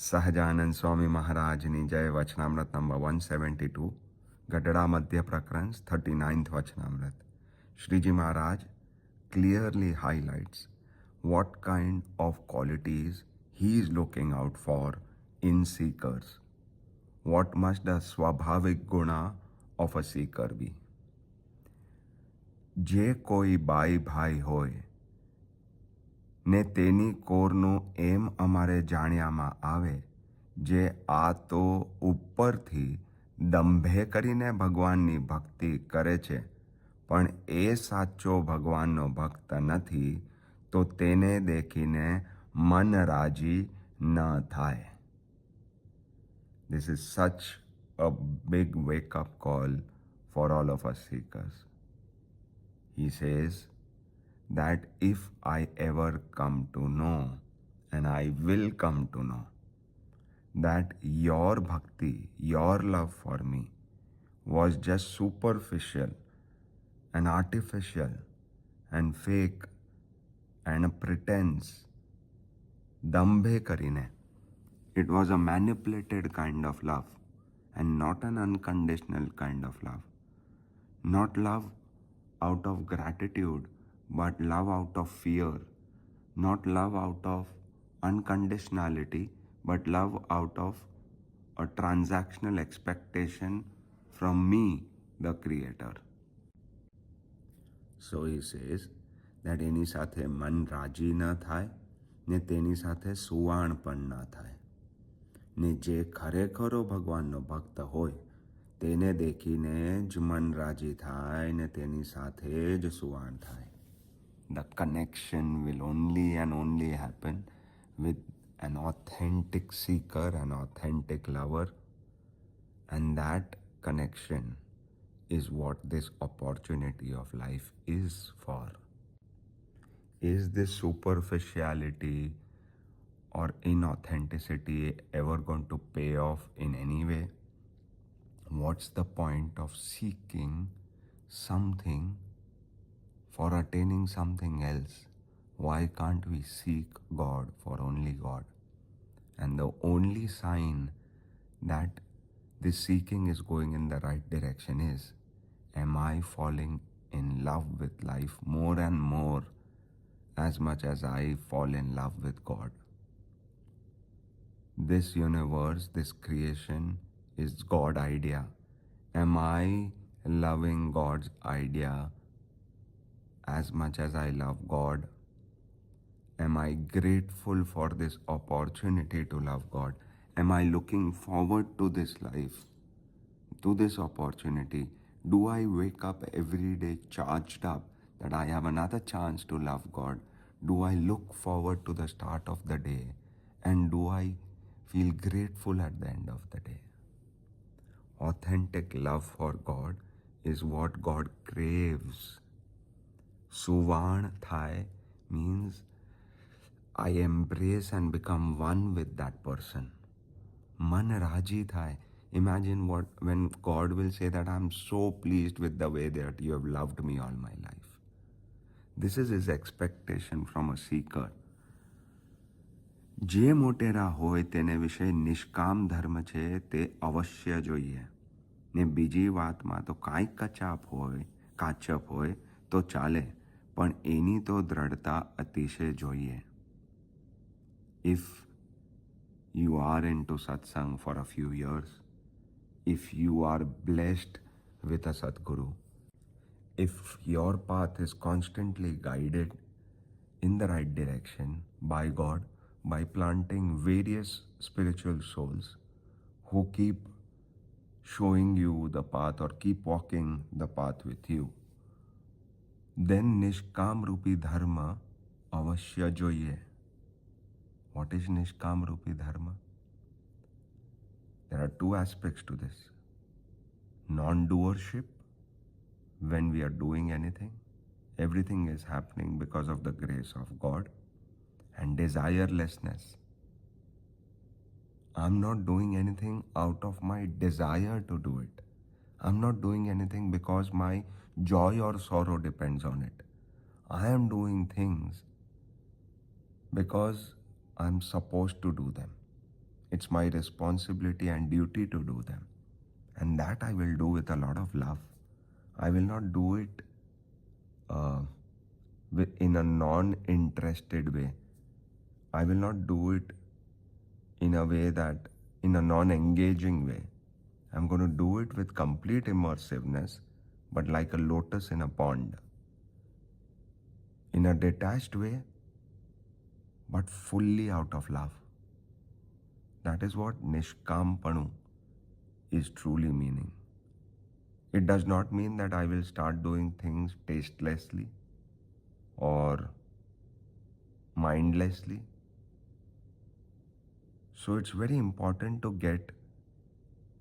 સહજાનંદ સ્વામી મહારાજની જય. વચનામૃત નંબર 172, ગઢડા મધ્ય પ્રકરણ, 39th Vachanamrut. Shriji Maharaj clearly highlights what kind of qualities he is looking out for in seekers. What must the swabhavik guna of a seeker be? જે કોઈ બાઈ ભાઈ હોય ને તેની કોરનું એમ અમારે જાણ્યામાં આવે જે આ તો ઉપરથી દંભે કરીને ભગવાનની ભક્તિ કરે છે પણ એ સાચો ભગવાનનો ભક્ત નથી તો તેને દેખીને મન રાજી ન થાય. This is such a big wake-up call for all of us seekers. He says that if I ever come to know, and I will come to know, that your bhakti, your love for me was just superficial and artificial and fake and a pretense, dambhe karine, it was a manipulated kind of love and not an unconditional kind of love. Not love out of gratitude, but love out of fear. Not love out of unconditionality, but love out of a transactional expectation from me, the creator. So he says that એની સાથે મન રાજી ન થાય ને તેની સાથે સુવાણ પણ ન થાય ને જે ખરેખરો ભગવાનનો ભક્ત હોય તેને દેખીને જ મન રાજી થાય ને તેની સાથે જ સુવાણ થાય. The connection will only and only happen with an authentic seeker, an authentic lover, and that connection is what this opportunity of life is for. Is this superficiality or inauthenticity ever going to pay off in any way? What's the point of seeking something for attaining something else? Why can't we seek God for only God? And the only sign that this seeking is going in the right direction is, am I falling in love with life more and more as much as I fall in love with God? This universe, this creation is God's idea. Am I loving God's idea as much as I love God? Am I grateful for this opportunity to love God? Am I looking forward to this life, to this opportunity? Do I wake up every day charged up that I have another chance to love God? Do I look forward to the start of the day? And do I feel grateful at the end of the day? Authentic love for God is what God craves. Suvan thai means I embrace and become one with that person. Man raji thai. Imagine when God will say that I'm so pleased with the way that you have loved me all my life. This is his expectation from a seeker. જે મોટેરા હોય તેને વિશે નિષ્કામ ધર્મ છે તે અવશ્ય જોઈએ ને બીજી વાતમાં તો કાંઈ કાચપ હોય તો ચાલે પણ એની તો દ્રઢતા અતિશય જોઈએ. If you are into satsang for a few years, if you are blessed with a Sadguru, if your path is constantly guided in the right direction by God, by planting various spiritual souls who keep showing you the path or keep walking the path with you, then Nishkam Rupi Dharma avashya જોઈએ. What is Nishkam Rupi Dharma? There are two aspects to this. Non-doership, when we are doing anything, everything is happening because of the grace of God. And desirelessness. I'm not doing anything out of my desire to do it. I'm not doing anything because my joy or sorrow depends on it. I am doing things because I'm supposed to do them. It's my responsibility and duty to do them. And that I will do with a lot of love. I will not do it uh, in a non-interested way. I will not do it in a way that, in a non-engaging way. I'm going to do it with complete immersiveness, but like a lotus in a pond. In a detached way, but fully out of love. That is what Nishkampanu is truly meaning. It does not mean that I will start doing things tastelessly or mindlessly. So it's very important to get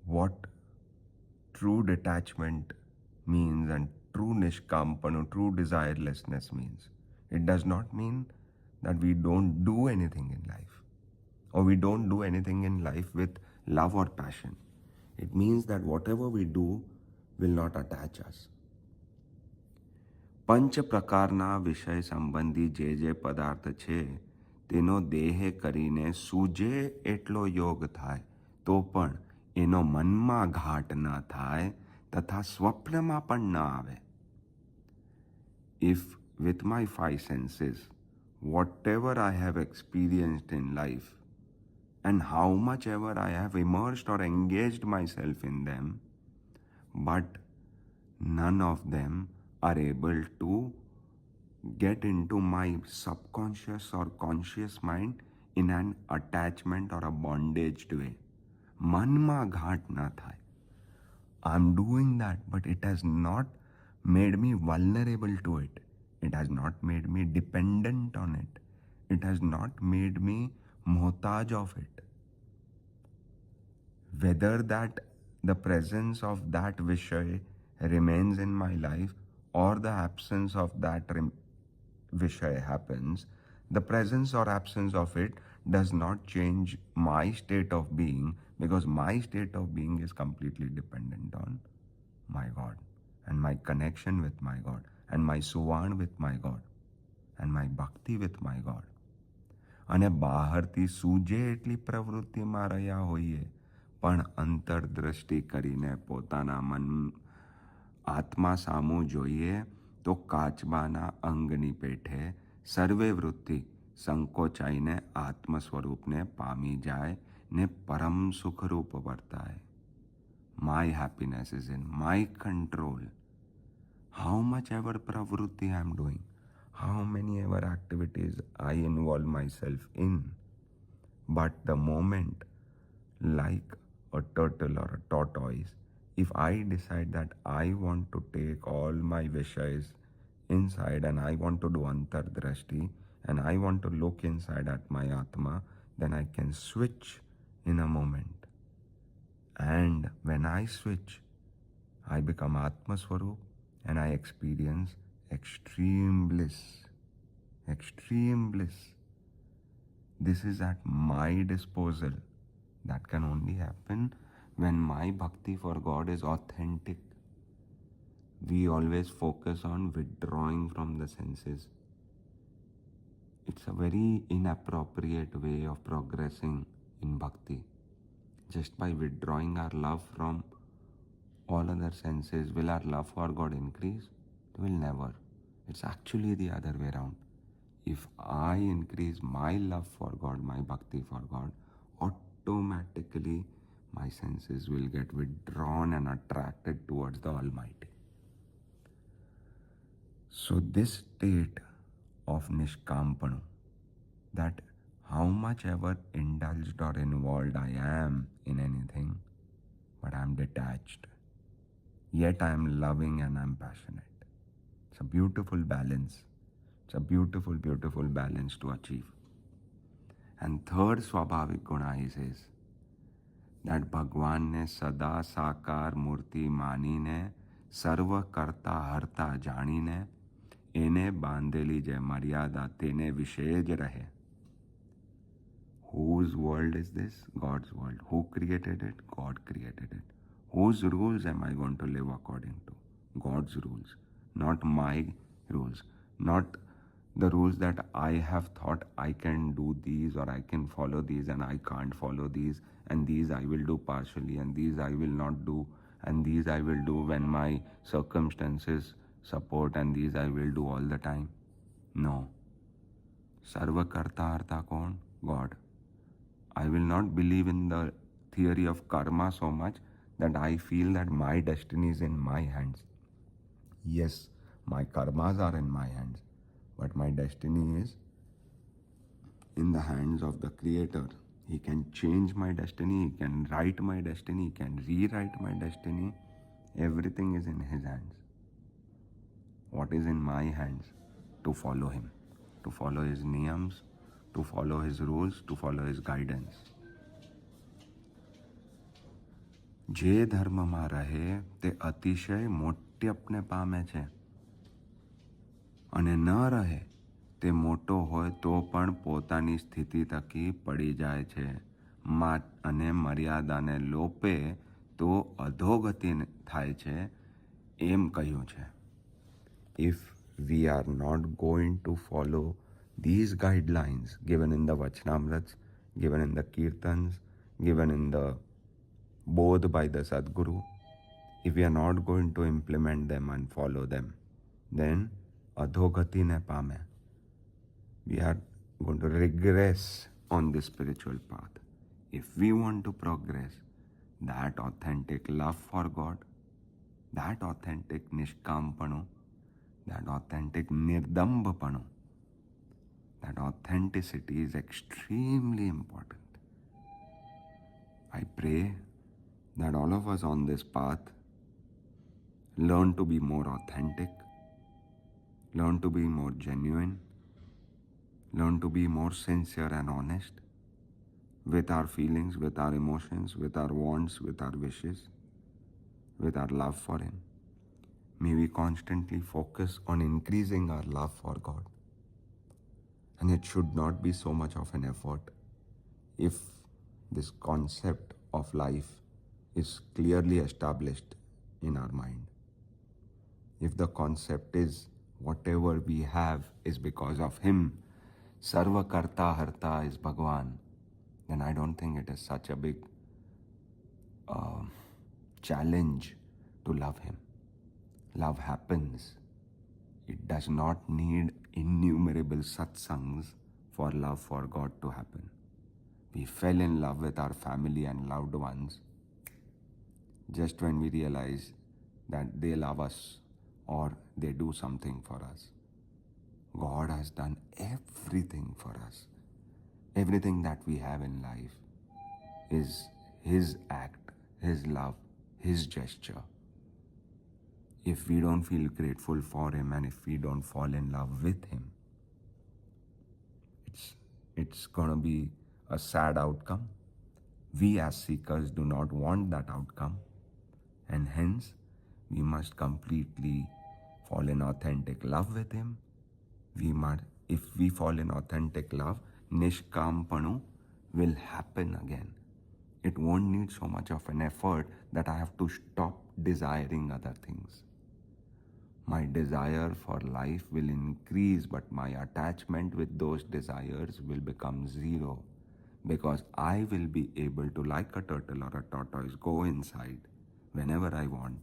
what true detachment means and true Nishkampanu, true desirelessness means. It does not mean that we don't do anything in life or we don't do anything in life with love or passion. It means that whatever we do will not attach us. પંચ પ્રકારના વિષય સંબંધી જે પદાર્થ છે તેનો દેહે કરીને સૂજે એટલો યોગ થાય તો પણ એનો મનમાં ઘાટ ન થાય તથા સ્વપ્નમાં પણ ન આવે. If with my five senses, whatever I have experienced in life and how much ever I have immersed or engaged myself in them, but none of them are able to get into my subconscious or conscious mind in an attachment or a bondaged way. Manma ghat na thai. I'm doing that, but it has not made me vulnerable to it. It has not made me dependent on it. It has not made me mohtaj of it. Whether that the presence of that vishay remains in my life or the absence of that vishay happens, the presence or absence of it does not change my state of being, because my state of being is completely dependent on my God and my connection with my God and my suvan with my God and my bhakti with my God. અને બહારથી સૂજે એટલી પ્રવૃત્તિમાં રહ્યા હોઈએ પણ અંતરદ્રષ્ટિ કરીને પોતાના મન આત્મા સામું જોઈએ તો કાચબાના અંગની પેઠે સર્વે વૃત્તિ સંકોચાઈને આત્મ સ્વરૂપને પામી જાય ને પરમ સુખરૂપ વર્તાય. My happiness is in my control. How much ever pravrutti I am doing, how many ever activities I involve myself in, but the moment, like a turtle or a tortoise, if I decide that I want to take all my vishays inside and I want to do antardrashti and I want to look inside at my atma, then I can switch in a moment. And when I switch, I become Atma Swarup and I experience extreme bliss. Extreme bliss. This is at my disposal. That can only happen when my bhakti for God is authentic. We always focus on withdrawing from the senses. It's a very inappropriate way of progressing in bhakti. Just by withdrawing our love from all other senses, will our love for God increase? It will never. It's actually the other way around. If I increase my love for God, my bhakti for God, automatically my senses will get withdrawn and attracted towards the Almighty. So this state of Nishkampanu, that how much ever indulged or involved I am in anything, but I'm detached, yet I'm loving and I'm passionate. It's a beautiful balance. It's a beautiful, beautiful balance to achieve. And third Swabhavik Guna, he says, that Bhagwan ne sada sakar murti manine sarva karta harta janine એને બાંધેલી જે મર્યાદા તેને વિશે જ રહે. Whose world is this? God's world. Who created it? God created it. Whose rules am I going to live according to? God's rules. Not my rules. Not The rules that I have thought I can do these or I can follow these and I can't follow these, and these I will do partially and these I will not do, and these I will do when my circumstances support, and these I will do all the time. No. Sarva karta harta kaun? God. I will not believe in the theory of karma so much that I feel that my destiny is in my hands. Yes, my karmas are in my hands, but my destiny is in the hands of the Creator. He can change my destiny, He can write my destiny, He can rewrite my destiny. Everything is in His hands. What is in my hands? To follow Him, to follow His niyams, to follow His rules, to follow His guidance. જે ધર્મમાં રહે તે અતિશય મોટ્યપને પામે છે અને ન રહે તે મોટો હોય તો પણ પોતાની સ્થિતિ થકી પડી જાય છે અને મર્યાદાને લોપે તો અધોગતિ થાય છે એમ કહ્યું છે. If we are not going to follow these guidelines given in the Vachnamruts, given in the Kirtans, given in the Bodh by the Sadguru, if we are not going to implement them and follow them, then adhogati ne pame. We are going to regress on this spiritual path. If we want to progress, that authentic love for God, that authentic nishkampanu, that authentic nirdambapanu, that authenticity is extremely important. I pray that all of us on this path learn to be more authentic, learn to be more genuine, learn to be more sincere and honest with our feelings, with our emotions, with our wants, with our wishes, with our love for Him. May we constantly focus on increasing our love for God. And it should not be so much of an effort if this concept of life is clearly established in our mind. If the concept is whatever we have is because of Him, Sarva Karta Harta is Bhagwan, then I don't think it is such a big challenge to love Him. Love happens. It does not need innumerable satsangs for love for God to happen. We fell in love with our family and loved ones just when we realize that they love us or they do something for us. God has done everything for us. Everything that we have in life is His act, His love, His gesture. If we don't feel grateful for Him and if we don't fall in love with Him, it's gonna be a sad outcome. We as seekers do not want that outcome, and hence we must completely fall in authentic love with Him. If we fall in authentic love, nishkampanu will happen again. It won't need so much of an effort that I have to stop desiring other things. My desire for life will increase, but my attachment with those desires will become zero, because I will be able to, like a turtle or a tortoise, go inside whenever I want,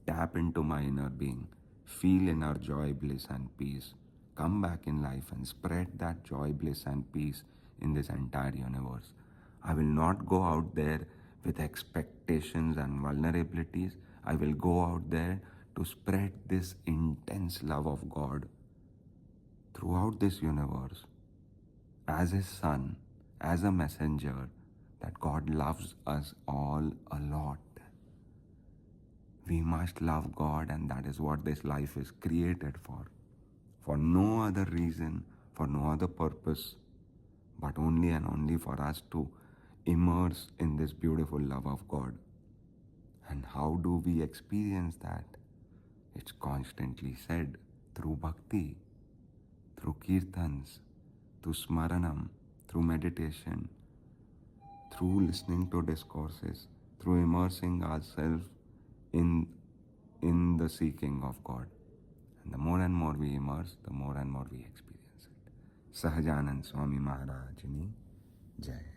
tap into my inner being, feel inner joy, bliss and peace, come back in life and spread that joy, bliss and peace in this entire universe. I will not go out there with expectations and vulnerabilities. I will go out there to spread this intense love of God throughout this universe as His Son, as a messenger, that God loves us all a lot. We must love God, and that is what this life is created for no other reason, for no other purpose, but only and only for us to immerse in this beautiful love of God. And how do we experience that? It's constantly said through bhakti, through kirtans, through smaranam, through meditation, through listening to discourses, through immersing ourselves in the seeking of God. And the more and more we immerse, the more and more we experience Sahajanand Swami મહારાજની જય.